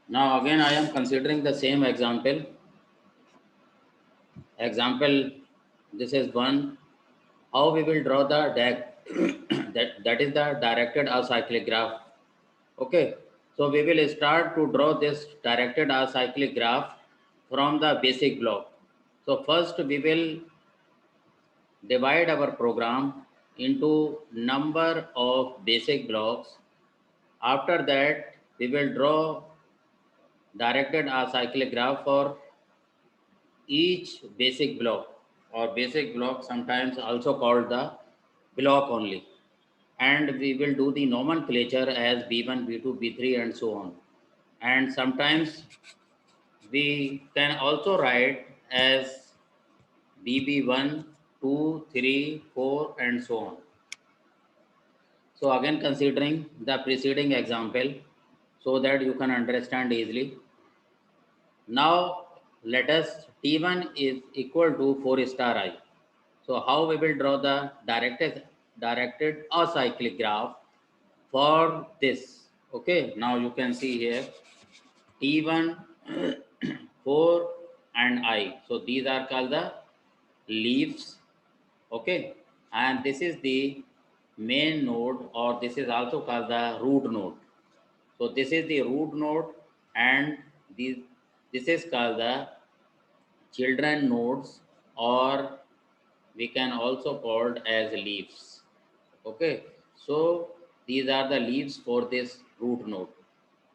Now again I am considering the same example. Example, this is one. How we will draw the that is the directed acyclic graph. Okay, so we will start to draw this directed acyclic graph from the basic block. So first we will divide our program into number of basic blocks. After that, we will draw directed acyclic graph for each basic block, or basic block sometimes also called the block only. And we will do the nomenclature as B1, B2, B3 and so on. And sometimes we can also write as BB1, 2, 3, 4 and so on. So again considering the preceding example so that you can understand easily. Now let us T1 is equal to 4 star I. So how we will draw the directed acyclic graph for this? Okay, now you can see here T1, 4 and I. So these are called the leaves. Okay, and this is the main node, or this is also called the root node. So this is the root node, and these this is called the children nodes, or we can also called as leaves. Okay, so these are the leaves for this root node.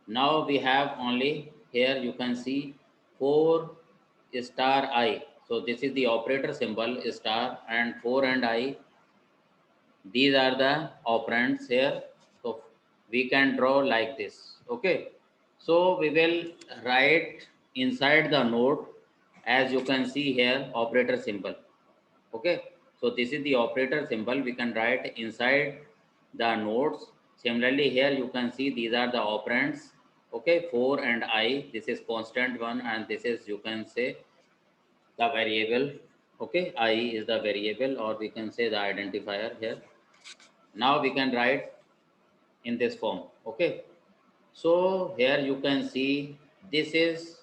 Now we have only here you can see 4 star I. So this is the operator symbol star, and 4 and I, these are the operands here. So we can draw like this. Okay, so we will write inside the node, as you can see here, operator symbol. Okay, so this is the operator symbol we can write inside the nodes. Similarly here you can see these are the operands. Okay, 4 and I, this is constant one, and this is, you can say, the variable. Okay, I is the variable, or we can say the identifier here. Now we can write in this form. Okay, so here you can see this is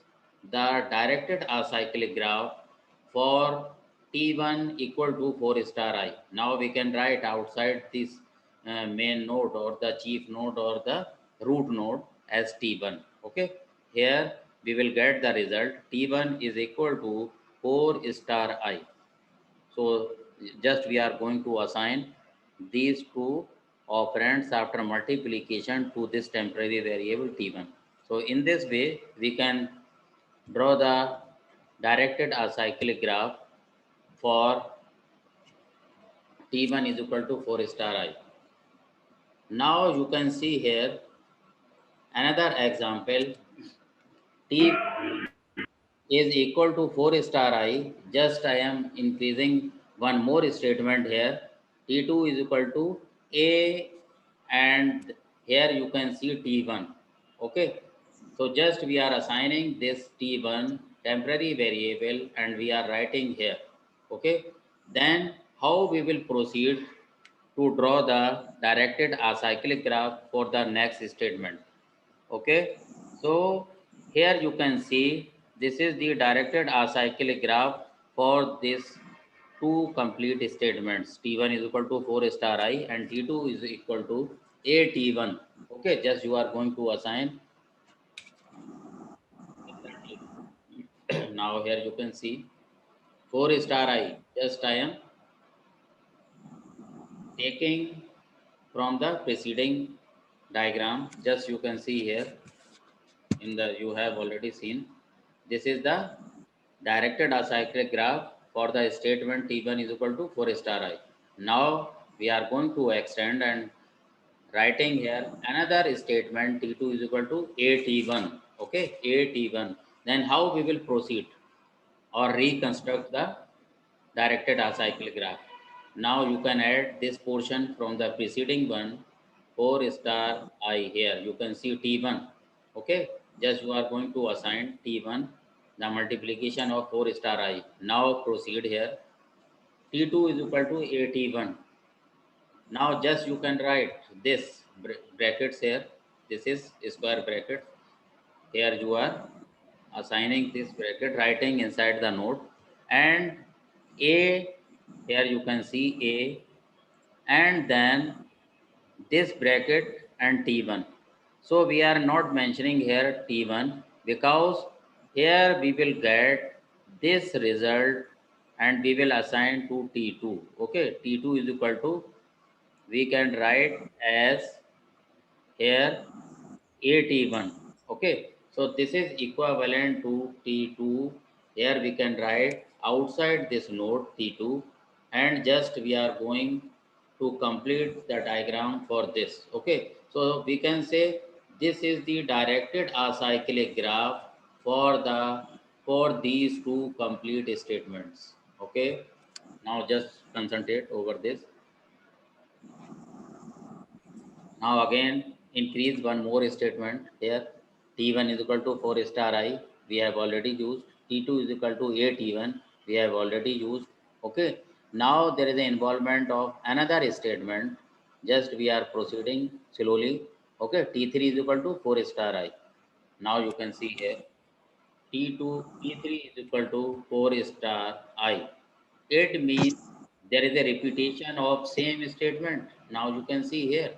the directed acyclic graph for T1 equal to 4 star I. Now we can write outside this main node, or the chief node, or the root node as T1. Okay, here we will get the result T1 is equal to 4 star I. So just we are going to assign these two operands after multiplication to this temporary variable T1. So in this way, we can draw the directed acyclic graph for T1 is equal to 4 star I. Now you can see here another example. T is equal to 4 star I. Just I am increasing one more statement here. T2 is equal to A, and here you can see T1. Okay, so just we are assigning this T1 temporary variable, and we are writing here. Okay, then how we will proceed to draw the directed acyclic graph for the next statement? Okay, so here you can see this is the directed acyclic graph for this two complete statements. T1 is equal to 4 star I, and T2 is equal to A T1. Okay, just you are going to assign. Now here you can see 4 star I. Just I am taking from the preceding diagram. Just you can see here in the, you have already seen, this is the directed acyclic graph for the statement T1 is equal to 4 star I. Now we are going to extend and writing here another statement T2 is equal to AT1. Okay, AT1. Then how we will proceed or reconstruct the directed acyclic graph? Now you can add this portion from the preceding one, 4 star I here. You can see T1. Okay, just you are going to assign T1 the multiplication of 4 star I. Now proceed here. T2 is equal to AT1. Now just you can write this brackets here. This is square bracket. Here you are assigning this bracket, writing inside the node, and A, here you can see A, and then this bracket and T1. So we are not mentioning here T1 because here we will get this result and we will assign to T2. Okay, T2 is equal to, we can write as here AT1. Okay, so this is equivalent to T2. Here we can write outside this node T2, and just we are going to complete the diagram for this. Okay, so we can say this is the directed acyclic graph for these two complete statements. Okay, now just concentrate over this. Now again increase one more statement here. T1 is equal to 4 star I, we have already used. T2 is equal to 8 T1, we have already used. Okay. Now there is an involvement of another statement. Just we are proceeding slowly. Okay. T3 is equal to 4 star I. Now you can see here. T2, T3 is equal to 4 star I. It means there is a repetition of same statement. Now you can see here.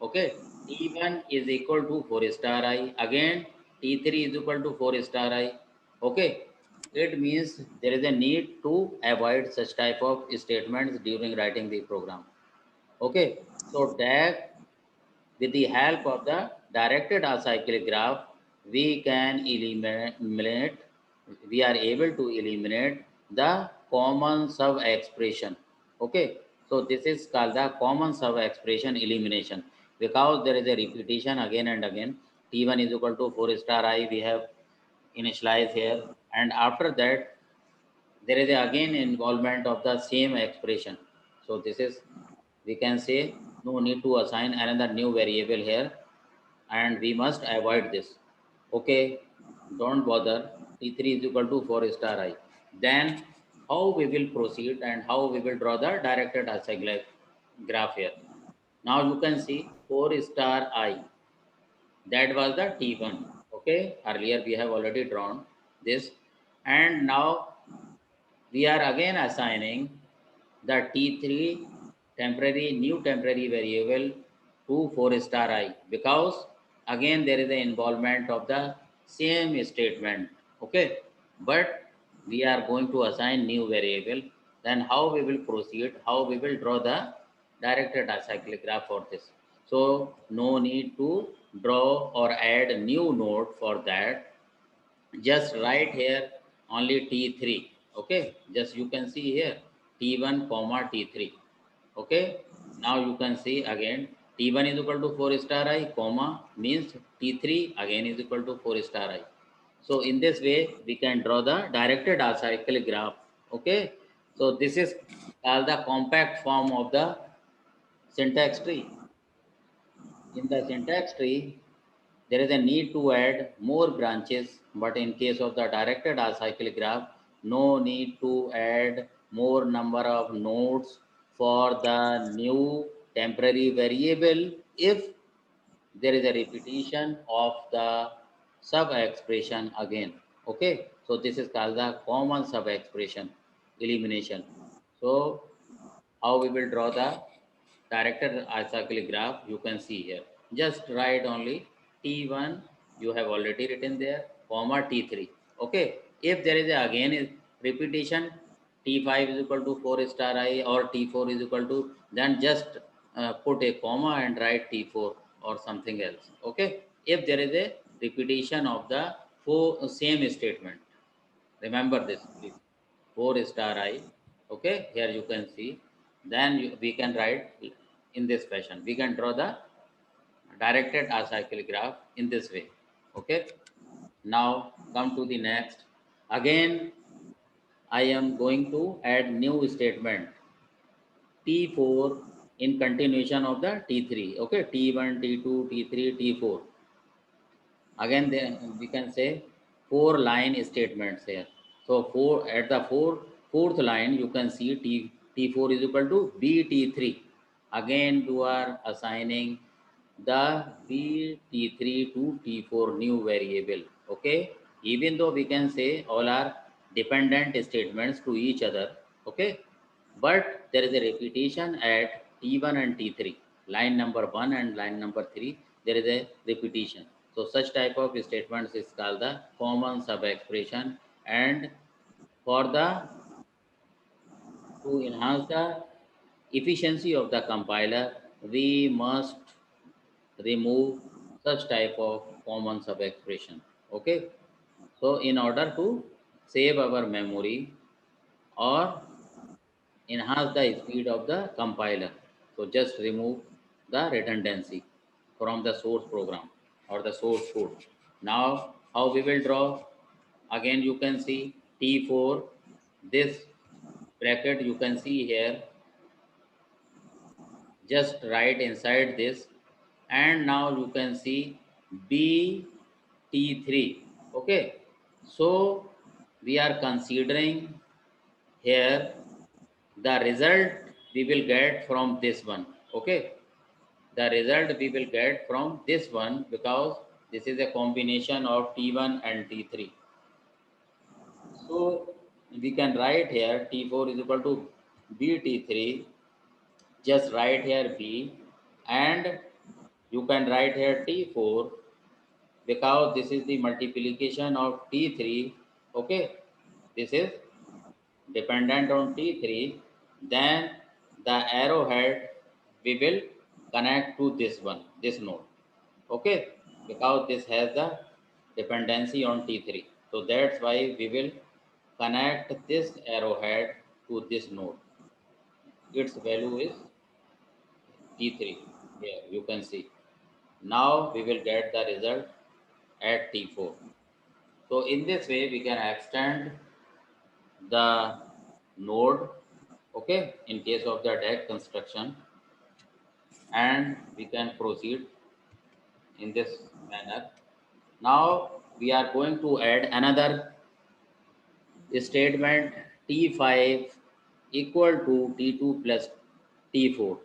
Okay, T1 is equal to 4 star I. Again, T3 is equal to 4 star I. Okay, it means there is a need to avoid such type of statements during writing the program. Okay, so that with the help of the directed acyclic graph, we can eliminate, we are able to eliminate the common sub expression. Okay, so this is called the common sub expression elimination because there is a repetition again and again. T1 is equal to 4 star I, we have initialized here, and after that, there is again involvement of the same expression. So this is, we can say, no need to assign another new variable here, and we must avoid this. Okay, don't bother. T3 is equal to 4 star I. Then how we will proceed and how we will draw the directed acyclic graph here. Now you can see 4 star I. That was the T1. Okay, earlier we have already drawn this, and now we are again assigning the T3 temporary, new temporary variable to 4 star I because again there is the involvement of the same statement. Okay, but we are going to assign new variable. Then how we will proceed, how we will draw the directed acyclic graph for this. So no need to draw or add a new node for that. Just write here only T3. Okay, just you can see here T1 comma T3. Okay, now you can see again T1 is equal to 4 star I comma means T3 again is equal to 4 star I. So in this way we can draw the directed acyclic graph. Okay, so this is called the compact form of the syntax tree. In the syntax tree, there is a need to add more branches, but in case of the directed acyclic graph, no need to add more number of nodes for the new temporary variable if there is a repetition of the sub expression again. Okay, so this is called the common sub expression elimination. So how we will draw the directed acyclic graph, you can see here. Just write only T1, you have already written there, comma T3. Okay, if there is a, again is repetition, T5 is equal to 4 star I or T4 is equal to, then just put a comma and write T4 or something else. Okay, if there is a repetition of the same statement, remember this please. 4 star I. Okay, here you can see. Then we can write in this fashion. We can draw the directed acyclic graph in this way. Okay, now come to the next. Again I am going to add new statement T4 in continuation of the T3. Okay, T1, T2, T3, T4. Again then we can say four line statements here. So four at the fourth line you can see T4 is equal to BT3. Again you are assigning the B T3 to T4 new variable. Okay, even though we can say all are dependent statements to each other. Okay, but there is a repetition at T1 and T3, line number 1 and line number 3, there is a repetition. So such type of statements is called the common sub expression. And for the to enhance the efficiency of the compiler, we must remove such type of common sub expression. Okay, so in order to save our memory or enhance the speed of the compiler, so just remove the redundancy from the source program or the source code. Now how we will draw? Again you can see T4, this bracket you can see here, just write inside this, and now you can see BT3. Okay, so we are considering here the result we will get from this one. Okay, the result we will get from this one, because this is a combination of T1 and T3. So we can write here T4 is equal to BT3, just write here B, and you can write here T4, because this is the multiplication of T3. Okay, this is dependent on T3. Then the arrowhead we will connect to this one, this node. Okay, because this has the dependency on T3. So that's why we will connect this arrowhead to this node. Its value is T3. Here you can see. Now we will get the result at T4. So in this way we can extend the node, okay, in case of the DAG construction, and we can proceed in this manner. Now we are going to add another statement T5 equal to T2 plus T4.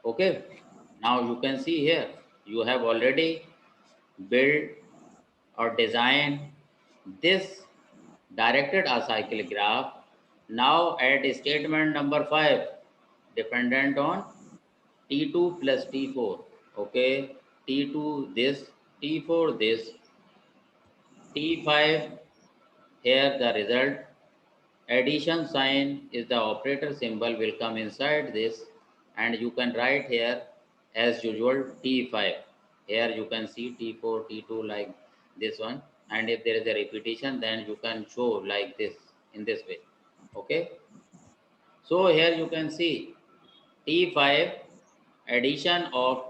Okay, now you can see here you have already built or designed this directed acyclic graph. Now add statement number 5 dependent on T2 plus T4. Okay, T2 this, T4 this, T5 here the result. Addition sign is the operator symbol will come inside this, and you can write here as usual T5. Here you can see T4, T2 like this one, and if there is a repetition then you can show like this, in this way. Okay, so here you can see T5 addition of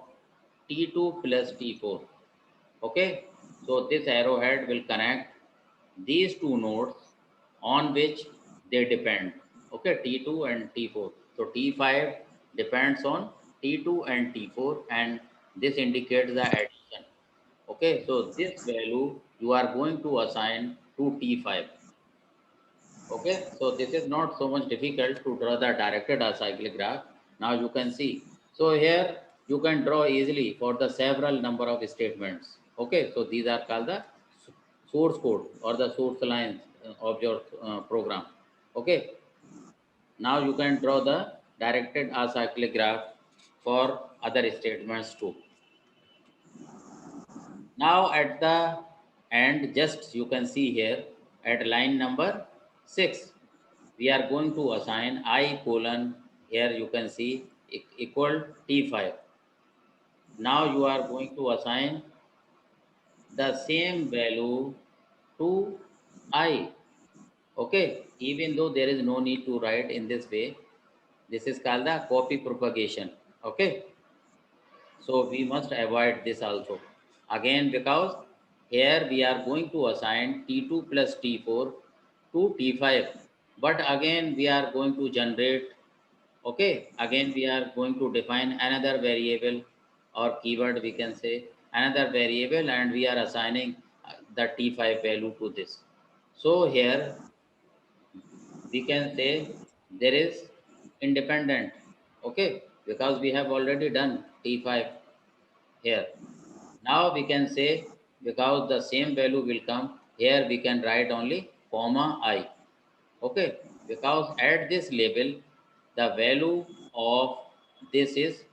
T2 plus T4. Okay, so this arrowhead will connect these two nodes on which they depend. Okay, T2 and T4. So T5 depends on T2 and T4, and this indicates the addition. Okay, so this value you are going to assign to T5. Okay, so this is not so much difficult to draw the directed acyclic graph. Now you can see. So here you can draw easily for the several number of statements. Okay, so these are called the source code or the source lines of your program. Okay, now you can draw the directed acyclic graph for other statements too. Now at the end, just you can see here at line number 6, we are going to assign I colon, here you can see equal T5. Now you are going to assign the same value to I. Okay, even though there is no need to write in this way, this is called the copy propagation. Okay, so we must avoid this also. Again, because here we are going to assign T2 plus T4 to T5. But again, we are going to generate, okay, again, we are going to define another variable or keyword, we can say another variable, and we are assigning the T5 value to this. So here we can say there is independent, okay, because we have already done T5. here. Now we can say, because the same value will come here, we can write only comma I. Okay, because at this label, the value of this is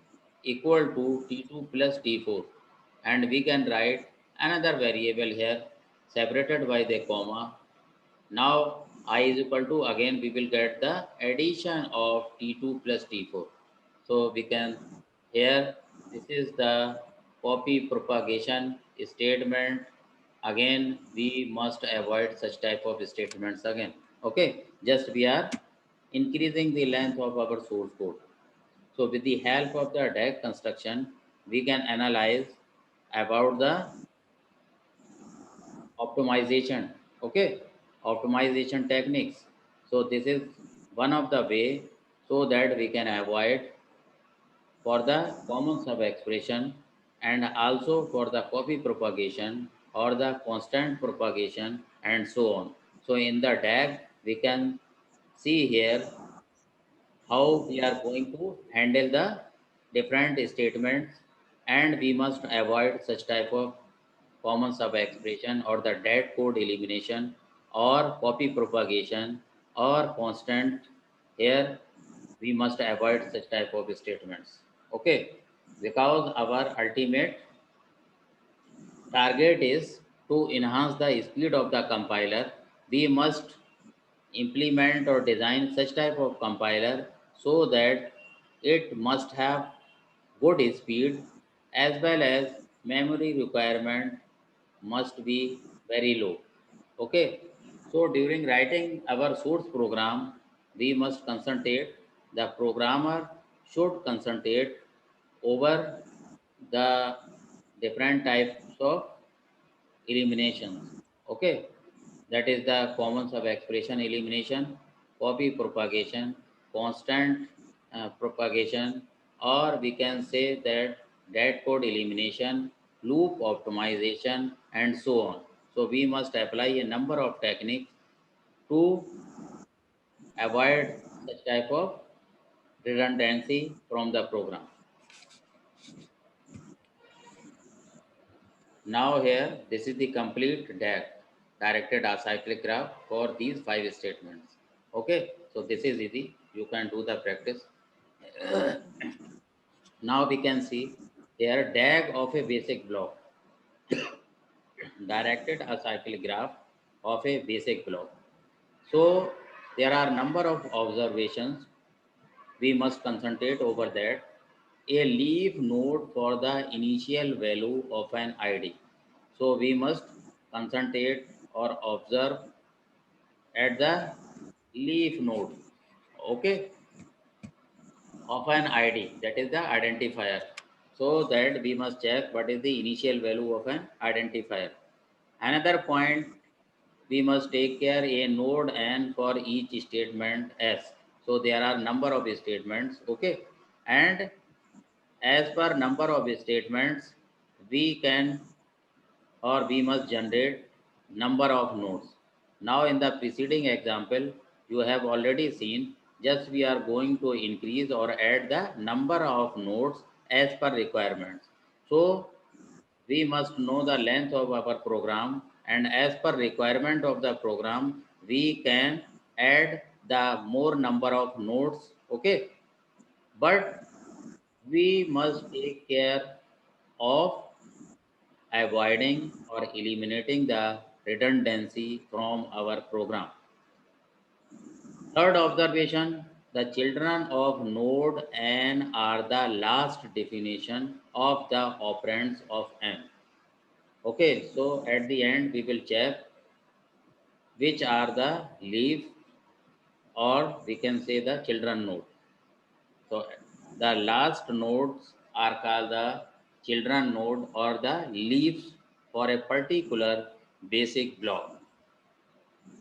equal to T2 plus T4, and we can write another variable here separated by the comma. Now I is equal to, again we will get the addition of T2 plus T4. So we can, here this is the copy propagation statement. Again we must avoid such type of statements again. Okay, just we are increasing the length of our source code. So with the help of the DAG construction, we can analyze about the optimization. Okay, optimization techniques. So this is one of the way, so that we can avoid for the common sub expression, and also for the copy propagation or the constant propagation and so on. So in the DAG we can see here how we are going to handle the different statements, and we must avoid such type of common sub expression or the dead code elimination or copy propagation or constant. Here we must avoid such type of statements. Okay, because our ultimate target is to enhance the speed of the compiler, we must implement or design such type of compiler so that it must have good speed, as well as memory requirement must be very low. Okay, so during writing our source program, we must concentrate, the programmer should concentrate over the different types of eliminations. Okay, that is the common sub expression elimination, copy propagation, constant propagation, or we can say that dead code elimination, loop optimization, and so on. So we must apply a number of techniques to avoid such type of redundancy from the program. Now here, this is the complete DAG, directed acyclic graph for these 5 statements. Okay, so this is easy. You can do the practice. Now we can see here DAG of a basic block, directed acyclic graph of a basic block. So there are number of observations we must concentrate over that. A leaf node for the initial value of an ID. So we must concentrate or observe at the leaf node, okay, of an ID, that is the identifier. So that we must check what is the initial value of an identifier. Another point, we must take care a node n for each statement s. So there are number of statements, okay, and as per number of statements, we can or we must generate number of nodes. Now in the preceding example, you have already seen, just we are going to increase or add the number of nodes as per requirements. So we must know the length of our program, and as per requirement of the program, we can add the more number of nodes, okay, but we must take care of avoiding or eliminating the redundancy from our program. Third observation, the children of node n are the last definition of the operands of n. Okay, so at the end we will check which are the leaf, or we can say the children node. So the last nodes are called the children node or the leaves for a particular basic block.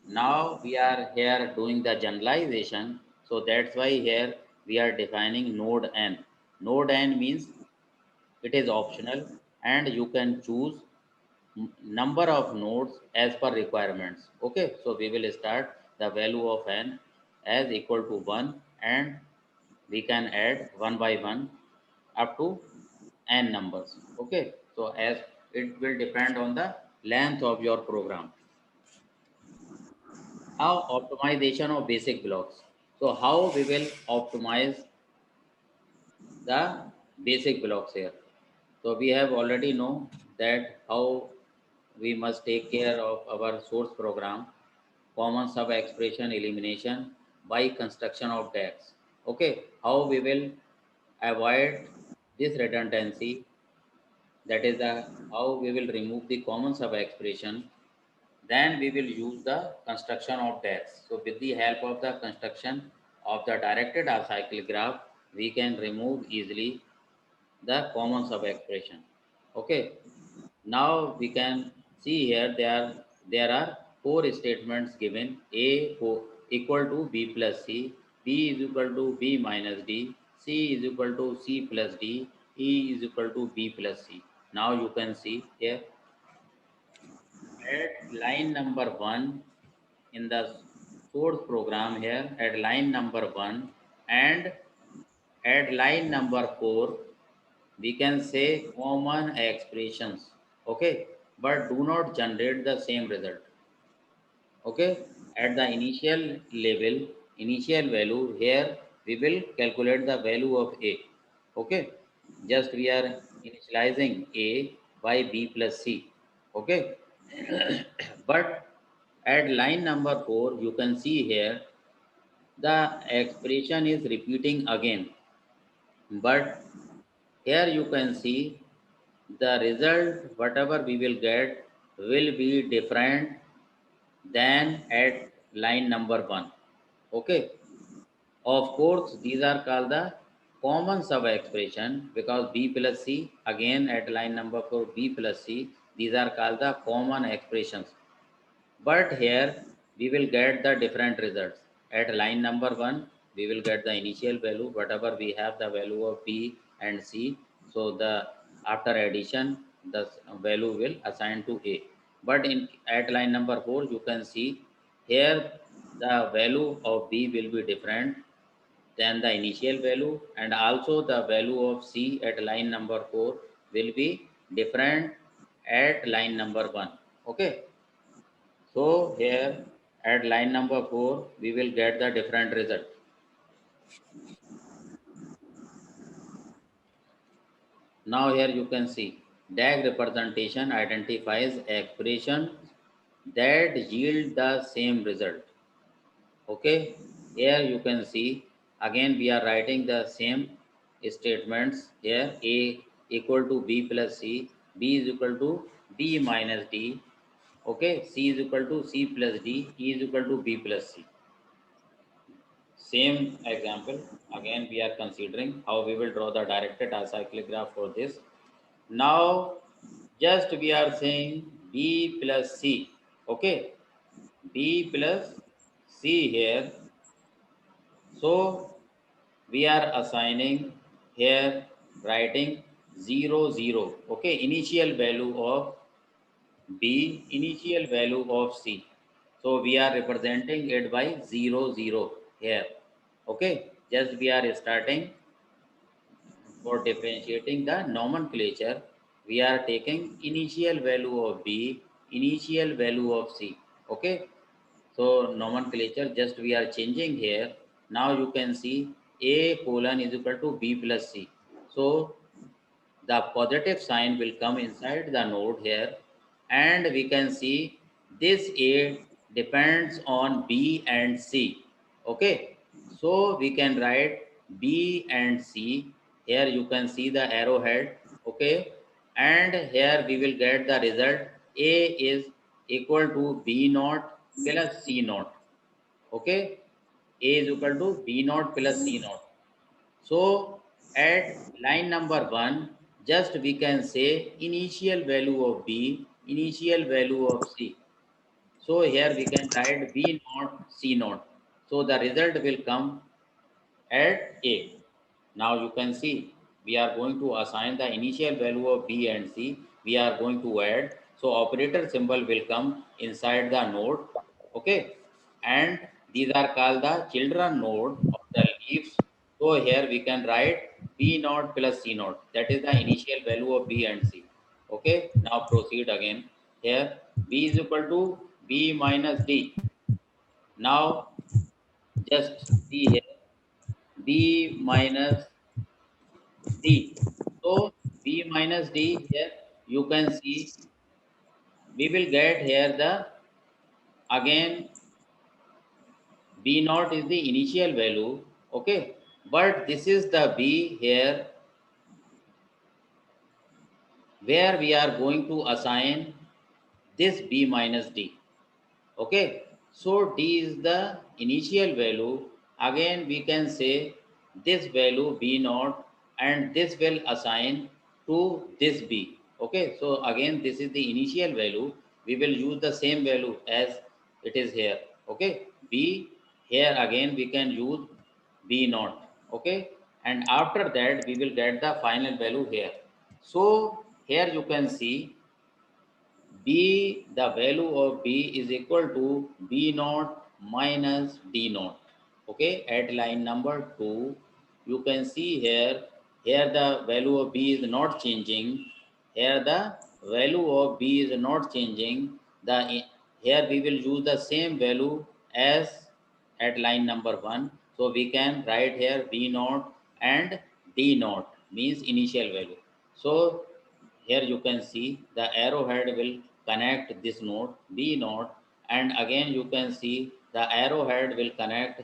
Now we are here doing the generalization. So that's why here we are defining node n. Node n means it is optional, and you can choose number of nodes as per requirements. Okay, so we will start the value of n as equal to 1, and we can add 1 by 1 up to n numbers. Okay, so as it will depend on the length of your program. Now optimization of basic blocks. So how we will optimize the basic blocks here. So we have already know that how we must take care of our source program, common sub expression elimination by construction of DAX. Okay, how we will avoid this redundancy, that is the how we will remove the common sub expression, then we will use the construction of DAX. So with the help of the construction of the directed acyclic graph, we can remove easily the common sub expression. Okay, now we can see here there are four statements given: equal to b plus c, b is equal to b minus d, c is equal to c plus d, e is equal to b plus c. Now you can see here at line number 1 in the source program, here at line number 1 and at line number 4 we can say common expressions. Okay, but do not generate the same result. Okay, at the initial level, initial value, here we will calculate the value of a. Okay, just we are initializing a by b plus c. Okay, but at line number 4 you can see here the expression is repeating again, but here you can see the result whatever we will get will be different than at line number 1. Okay, of course these are called the common sub expression, because b plus c, again at line number 4 b plus c, these are called the common expressions. But here we will get the different results. At line number 1, we will get the initial value, whatever we have the value of B and C. So the after addition, the value will assign to A. But in at line number 4, you can see here the value of B will be different than the initial value, and also the value of C at line number 4 will be different at line number 1. Okay. So here at line number 4, we will get the different result. Now here you can see DAG representation identifies expressions that yield the same result. Okay, here you can see again we are writing the same statements here: A equal to B plus C, B is equal to B minus D, okay, C is equal to C plus D, E is equal to B plus C. Same example, again we are considering how we will draw the directed acyclic graph for this. Now just we are saying B plus C, okay, B plus C here. So we are assigning here, writing 0 0, okay, initial value of B, initial value of C. So we are representing it by 0 0 here. Okay, just we are starting for differentiating the nomenclature. We are taking initial value of B, initial value of C. Okay, so nomenclature just we are changing here. Now you can see A colon is equal to B plus C. So the positive sign will come inside the node here, and we can see this A depends on B and C. Okay, so we can write B and C. Here you can see the arrowhead. Okay, and here we will get the result: A is equal to B naught plus C naught. Okay, A is equal to B naught plus C naught. So at line number 1, just we can say initial value of B, initial value of C. So here we can write B naught, C naught. So the result will come at A. Now you can see we are going to assign the initial value of B and C. We are going to add. So operator symbol will come inside the node. Okay. And these are called the children node of the leaves. So here we can write B naught plus C naught. That is the initial value of B and C. Okay, now proceed again. Here B is equal to B minus D. Now just see here B minus D. So B minus D here you can see we will get here the again B naught is the initial value. Okay, but this is the B here where we are going to assign this B minus D. Okay, so D is the initial value. Again, we can say this value B naught and this will assign to this B. Okay, so again, this is the initial value. We will use the same value as it is here. Okay, B here again we can use B naught. Okay, and after that we will get the final value here. So here you can see B, the value of B is equal to B naught minus D naught. Okay, at line number 2, you can see here the value of B is not changing. Here the value of B is not changing. Here we will use the same value as at line number 1. So we can write here B naught and D naught means initial value. So here you can see the arrowhead will connect this node B node, and again you can see the arrowhead will connect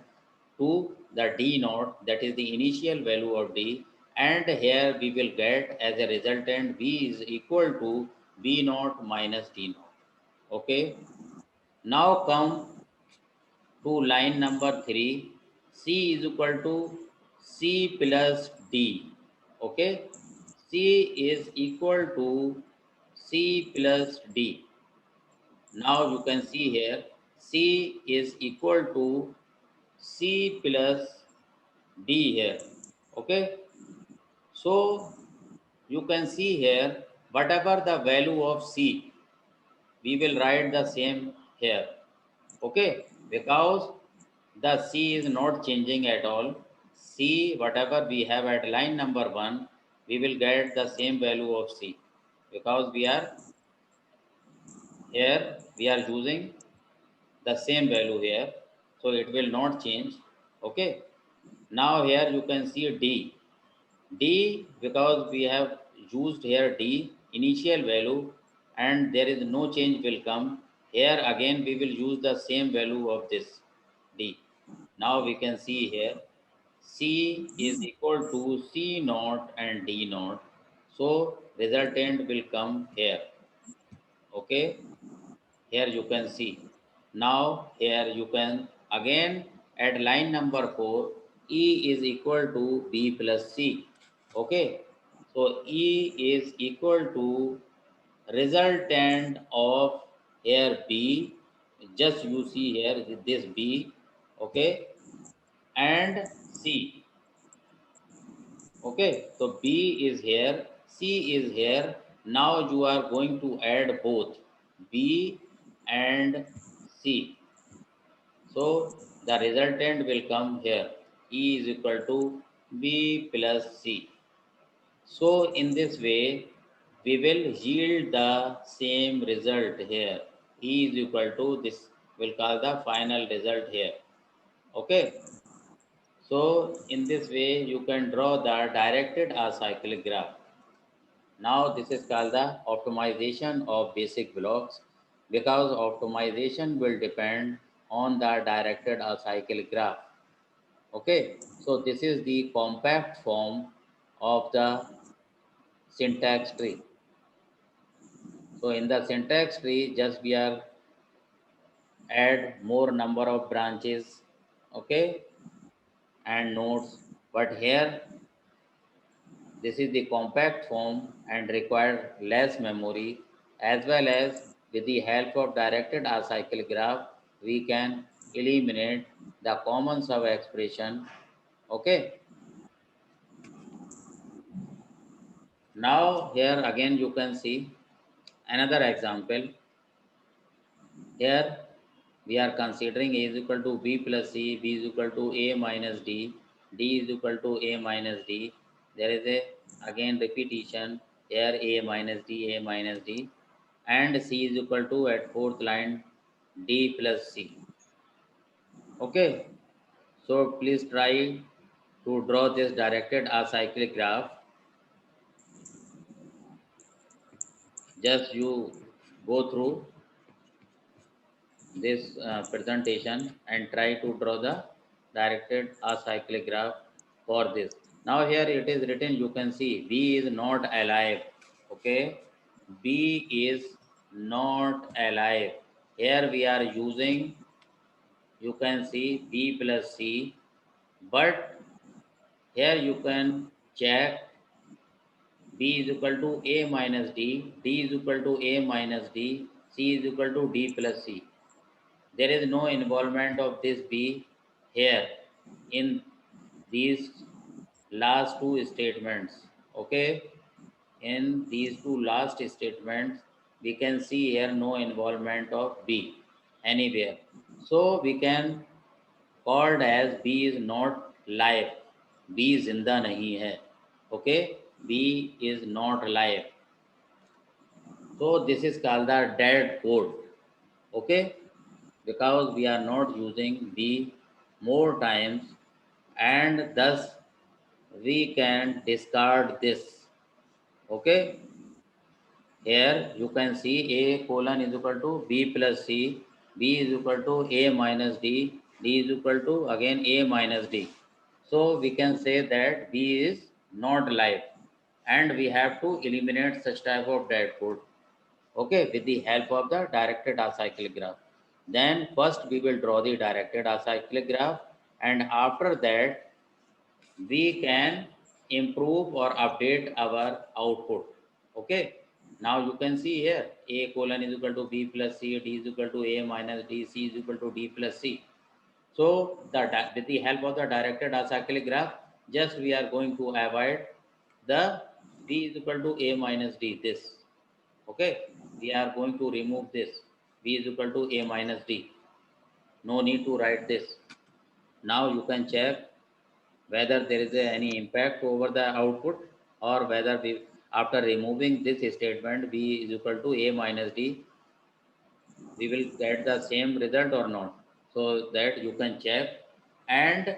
to the D node, that is the initial value of D, and here we will get as a resultant B is equal to B naught minus D naught. Okay, now come to line number 3. C is equal to C plus D. Okay, C is equal to C plus D. Now you can see here C is equal to C plus D here. Okay, so you can see here whatever the value of C, we will write the same here. Okay, because the C is not changing at all. C, whatever we have at line number 1, we will get the same value of C because we are here, we are using the same value here, so it will not change. Okay, now here you can see D. D, because we have used here D initial value and there is no change will come. Here again we will use the same value of this D. Now we can see here C is equal to C naught and D naught. So resultant will come here. Okay, here you can see. Now here you can again at line number 4 E is equal to B plus C. Okay, so E is equal to resultant of here B, just you see here this B, okay, and C. Okay, so B is here, C is here. Now you are going to add both B and C. So the resultant will come here. E is equal to B plus C. So in this way, we will yield the same result here. E is equal to this, will call the final result here. Okay. So in this way, you can draw the directed acyclic graph. Now this is called the optimization of basic blocks because optimization will depend on the directed acyclic graph. Okay, so this is the compact form of the syntax tree. So in the syntax tree, just we are add more number of branches, okay, and nodes. But here, this is the compact form and require less memory, as well as with the help of directed acyclic graph, we can eliminate the common sub expression. Okay. Now here again you can see another example. Here we are considering A is equal to B plus C, B is equal to A minus D, D is equal to A minus D. there is a again repetition here, a minus d, a minus d, and c is equal to at fourth line d plus c. Okay, so please try to draw this directed acyclic graph. Just you go through this presentation and try to draw the directed acyclic graph for this. Now here it is written, you can see B is not alive. Okay, B is not alive. Here we are using, you can see B plus C, but here you can check B is equal to A minus D, D is equal to A minus D, C is equal to D plus C. There is no involvement of this B here in these last two statements. Okay, in these two last statements, we can see here no involvement of B anywhere. So we can called as B is not live. B जिंदा नहीं है. Okay, B is not live. So this is called the dead code. Okay, because we are not using B more times, and thus we can discard this. Okay, here you can see A colon is equal to B plus C, B is equal to A minus D, D is equal to again A minus D. So we can say that B is not live, and we have to eliminate such type of dead code. Okay, with the help of the directed acyclic graph. Then first we will draw the directed acyclic graph, and after that we can improve or update our output. Okay, now you can see here A colon is equal to B plus C, D is equal to A minus D, C is equal to D plus C. So with the help of the directed acyclic graph, just we are going to avoid the B is equal to A minus D, this. Okay, we are going to remove this. B is equal to A minus D. No need to write this. Now you can check whether there is any impact over the output, or whether we, after removing this statement B is equal to A minus D, we will get the same result or not. So that you can check, and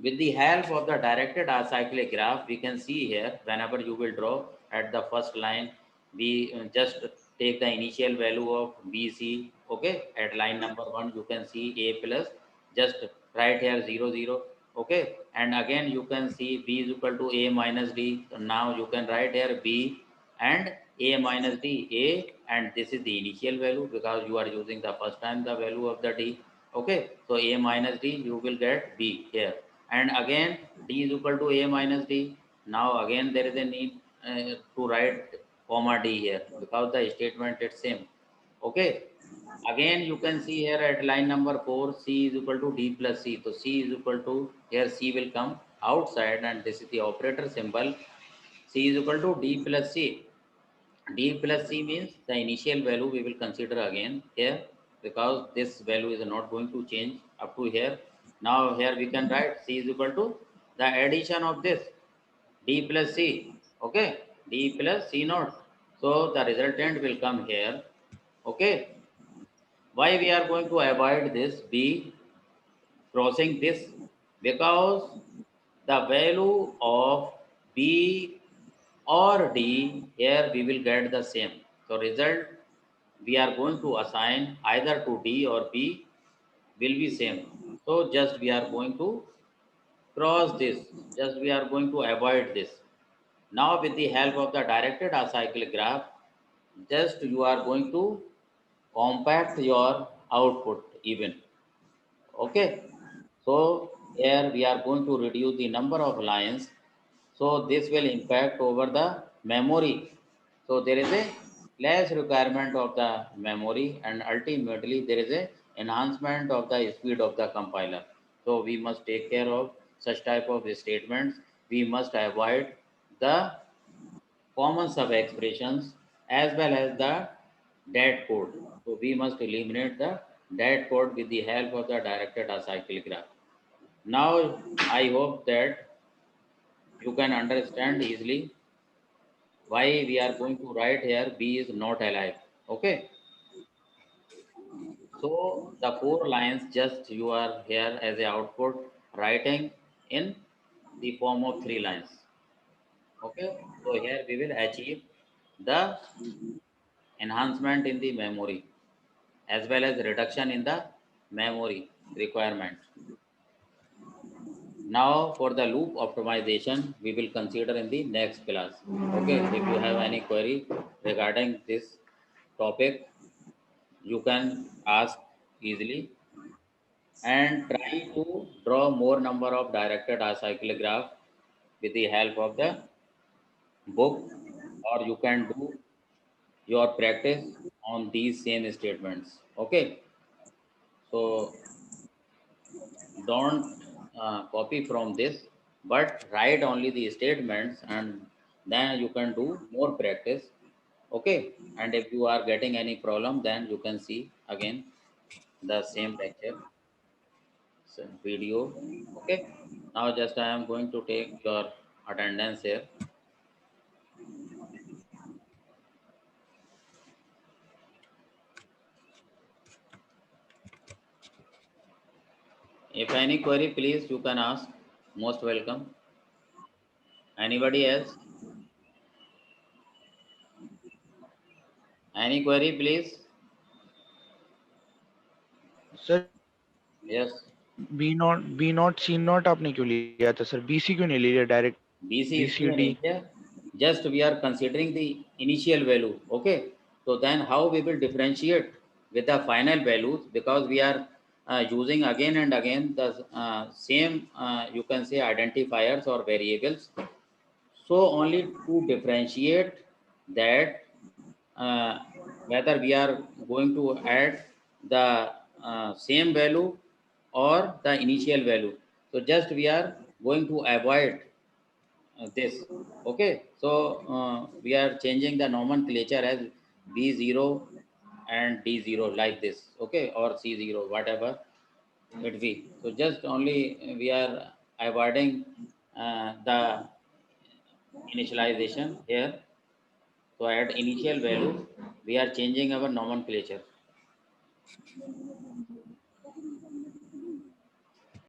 with the help of the directed acyclic graph, we can see here whenever you will draw at the first line, we just take the initial value of BC. Okay, at line number 1 you can see A plus, just write here 0 0. Okay, and again you can see B is equal to A minus D. So now you can write here B and A minus D, A, and this is the initial value because you are using the first time the value of the D. Okay, so A minus D, you will get B here, and again D is equal to A minus D. Now again there is a need to write comma D here because the statement is same. Okay, again you can see here at line number 4, C is equal to D plus C. So C is equal to, here C will come outside, and this is the operator symbol. C is equal to D plus C. D plus C means the initial value we will consider again here, because this value is not going to change up to here. Now here we can write C is equal to the addition of this D plus C. Okay, D plus C naught. So the resultant will come here. Okay, why we are going to avoid this B crossing this? Because the value of B or D, here we will get the same. So result we are going to assign either to D or B will be same. So just we are going to cross this, just we are going to avoid this. Now with the help of the directed acyclic graph, just you are going to compact your output even. Okay, so here we are going to reduce the number of lines. So this will impact over the memory. So there is a less requirement of the memory, and ultimately there is a enhancement of the speed of the compiler. So we must take care of such type of statements. We must avoid the common sub expressions as well as the dead code. So we must eliminate the dead code with the help of the directed acyclic graph. Now I hope that you can understand easily why we are going to write here B is not alive. Okay. So the four lines just you are here as a output writing in the form of three lines. Okay. So here we will achieve the enhancement in the memory as well as reduction in the memory requirement. Now for the loop optimization, we will consider in the next class. Okay, if you have any query regarding this topic, you can ask easily and try to draw more number of directed acyclic graph with the help of the book, or you can do your practice on these same statements. Okay, so don't copy from this, but write only the statements, and then you can do more practice. Okay, and if you are getting any problem, then you can see again the same lecture video. Okay, now just I am going to take your attendance here. If any query, please you can ask. Most welcome. Anybody else? Any query, please? Sir Yes. B not C not आपने क्यों लिया था सर? BC क्यों नहीं लिया direct? BC BC इसलिए D नहीं किया, just we are considering the initial value. Okay, so then how we will differentiate with the final values, because we are using again and again the same you can say identifiers or variables. So only to differentiate that uh, whether we are going to add the same value or the initial value. So just we are going to avoid this. Okay, so we are changing the nomenclature as B0 and D0 like this. Okay, or C0, whatever it be. So just only we are avoiding the initialization here. So at initial value we are changing our nomenclature.